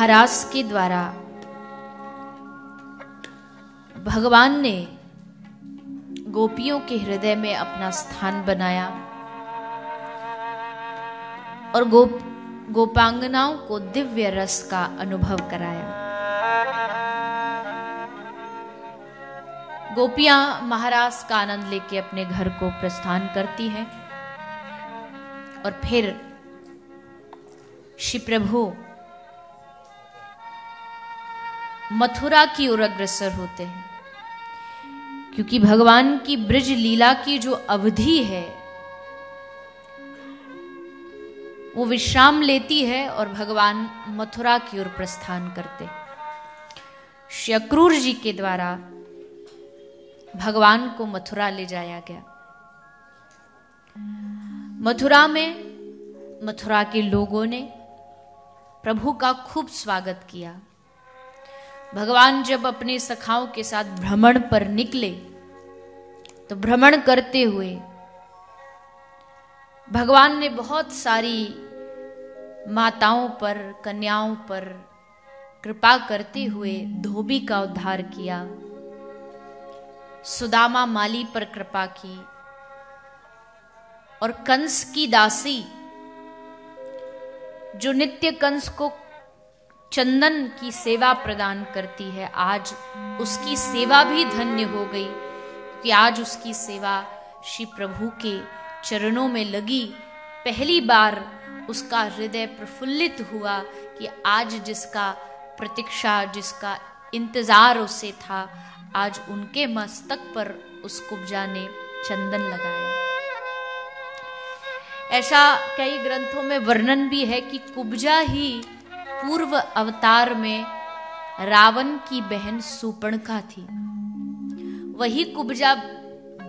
महाराज के द्वारा भगवान ने गोपियों के हृदय में अपना स्थान बनाया और गोपांगनाओं को दिव्य रस का अनुभव कराया। गोपियां महाराज का आनंद लेके अपने घर को प्रस्थान करती हैं और फिर श्री प्रभु मथुरा की ओर अग्रसर होते हैं, क्योंकि भगवान की ब्रज लीला की जो अवधि है वो विश्राम लेती है और भगवान मथुरा की ओर प्रस्थान करते हैं। श्री अक्रूर जी के द्वारा भगवान को मथुरा ले जाया गया। मथुरा में मथुरा के लोगों ने प्रभु का खूब स्वागत किया। भगवान जब अपने सखाओं के साथ भ्रमण पर निकले तो भ्रमण करते हुए भगवान ने बहुत सारी माताओं पर, कन्याओं पर कृपा करते हुए धोबी का उद्धार किया, सुदामा माली पर कृपा की और कंस की दासी जो नित्य कंस को चंदन की सेवा प्रदान करती है, आज उसकी सेवा भी धन्य हो गई, कि आज उसकी सेवा श्री प्रभु के चरणों में लगी। पहली बार उसका हृदय प्रफुल्लित हुआ कि आज जिसका प्रतीक्षा, जिसका इंतजार उसे था, आज उनके मस्तक पर उस कुब्जा ने चंदन लगाया। ऐसा कई ग्रंथों में वर्णन भी है कि कुब्जा ही पूर्व अवतार में रावण की बहन सूर्पणखा थी। वही कुब्जा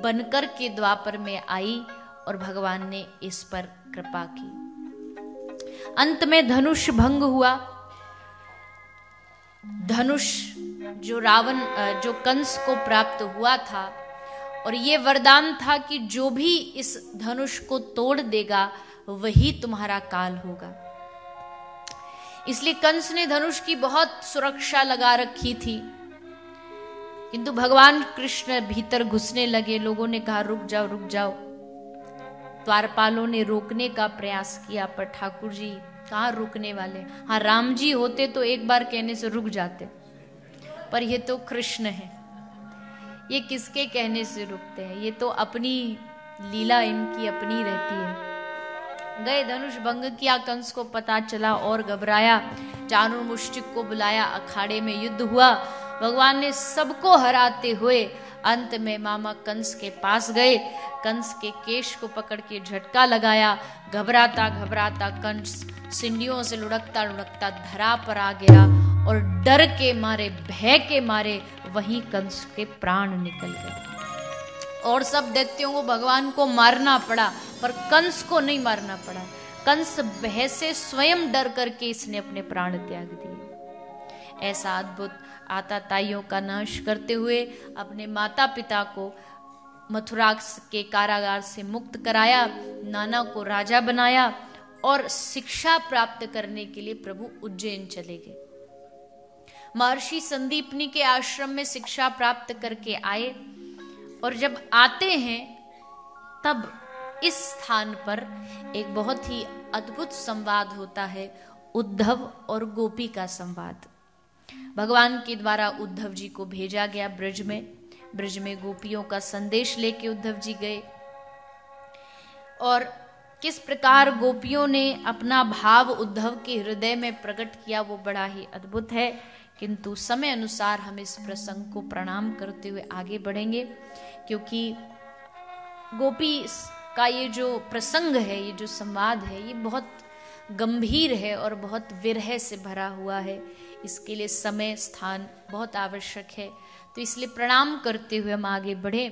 बनकर के द्वापर में आई और भगवान ने इस पर कृपा की। अंत में धनुष भंग हुआ। धनुष जो कंस को प्राप्त हुआ था और ये वरदान था कि जो भी इस धनुष को तोड़ देगा वही तुम्हारा काल होगा। इसलिए कंस ने धनुष की बहुत सुरक्षा लगा रखी थी, किंतु भगवान कृष्ण भीतर घुसने लगे। लोगों ने कहा रुक जाओ रुक जाओ। द्वारपालों ने रोकने का प्रयास किया, पर ठाकुर जी कहाँ रुकने वाले। हाँ, राम जी होते तो एक बार कहने से रुक जाते, पर ये तो कृष्ण है, ये किसके कहने से रुकते हैं। ये तो अपनी लीला इनकी अपनी रहती है। गए, धनुष भंग किया। कंस को पता चला और घबराया। चाणूरमुष्टिक को बुलाया, अखाड़े में युद्ध हुआ। भगवान ने सबको हराते हुए अंत में मामा कंस के पास गए। कंस के केश को पकड़ के झटका लगाया। घबराता घबराता कंस सिंडियों से लुढ़कता लुढ़कता धरा पर आ गिरा और डर के मारे, भय के मारे वहीं कंस के प्राण निकल गए। और सब दैत्यों को भगवान को मारना पड़ा, पर कंस को नहीं मारना पड़ा। कंस भय से स्वयं डर करके इसने अपने प्राण त्याग दिए। ऐसा अद्भुत आताताइयों का नाश करते हुए अपने माता पिता को मथुरा के कारागार से मुक्त कराया, नाना को राजा बनाया और शिक्षा प्राप्त करने के लिए प्रभु उज्जैन चले गए। महर्षि संदीपनी के आश्रम में शिक्षा प्राप्त करके आए और जब आते हैं तब इस स्थान पर एक बहुत ही अद्भुत संवाद होता है, उद्धव और गोपी का संवाद। भगवान के द्वारा उद्धव जी को भेजा गया ब्रज में गोपियों का संदेश लेके उद्धव जी गए और किस प्रकार गोपियों ने अपना भाव उद्धव के हृदय में प्रकट किया वो बड़ा ही अद्भुत है। किंतु समय अनुसार हम इस प्रसंग को प्रणाम करते हुए आगे बढ़ेंगे, क्योंकि गोपी का ये जो प्रसंग है, ये जो संवाद है, ये बहुत गंभीर है और बहुत विरह से भरा हुआ है। इसके लिए समय स्थान बहुत आवश्यक है, तो इसलिए प्रणाम करते हुए हम आगे बढ़े।